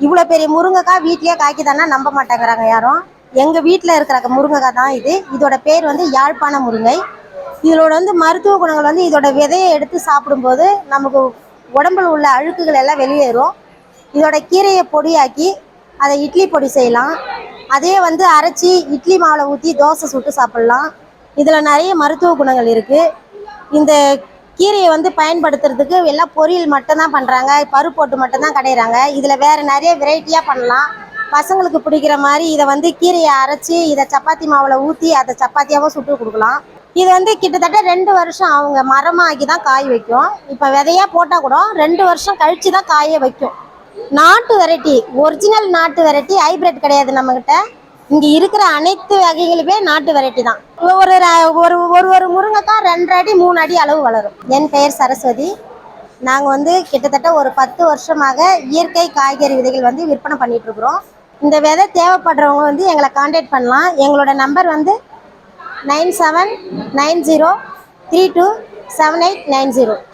இவ்வளோ பெரிய முருங்கைக்காய் வீட்லேயே காய்க்குதானா நம்ப மாட்டேங்கிறாங்க யாரும். எங்கள் வீட்டில் இருக்கிற முருங்கைக்காய் தான் இது. இதோட பேர் வந்து யாழ்ப்பாண முருங்கை. இதோட வந்து மருத்துவ குணங்கள் வந்து இதோட விதையை எடுத்து சாப்பிடும்போது நமக்கு உடம்புல உள்ள அழுக்குகள் எல்லாம் வெளியேறும். இதோட கீரையை பொடியாக்கி அதை இட்லி பொடி செய்யலாம். அதே வந்து அரைச்சி இட்லி மாவில் ஊற்றி தோசை சுட்டு சாப்பிட்லாம். இதில் நிறைய மருத்துவ குணங்கள் இருக்குது. இந்த கீரையை வந்து பயன்படுத்துறதுக்கு எல்லாம் பொரியல் மட்டும்தான் பண்ணுறாங்க, பருப்பு போட்டு மட்டும்தான் கடையிறாங்க. இதில் வேறு நிறைய வெரைட்டியாக பண்ணலாம். பசங்களுக்கு பிடிக்கிற மாதிரி இதை வந்து கீரையை அரைச்சி இதை சப்பாத்தி மாவில் ஊற்றி அதை சப்பாத்தியாகவும் சுட்டு கொடுக்கலாம். இது வந்து கிட்டத்தட்ட 2 வருஷம் அவங்க மரமாகி தான் காய் வைக்கும். இப்போ விதையாக போட்டால் கூட 2 வருஷம் கழித்து தான் காயே வைக்கும். நாட்டு வெரைட்டி, ஒரிஜினல் நாட்டு வெரைட்டி, ஹைபிரிட் கிடையாது நம்மக்கிட்ட. இங்கே இருக்கிற அனைத்து வகைகளுமே நாட்டு வெரைட்டி தான். ஒரு ஒரு ஒரு ஒரு முருங்கைக்காய் 2 அடி 3 அடி அளவு வளரும். என் பெயர் சரஸ்வதி. நாங்கள் வந்து கிட்டத்தட்ட ஒரு 10 வருஷமாக இயற்கை காய்கறி விதைகள் வந்து விற்பனை பண்ணிகிட்ருக்குறோம். இந்த விதை தேவைப்படுறவங்க வந்து எங்களை கான்டாக்ட் பண்ணலாம். எங்களோட நம்பர் வந்து 9790327890.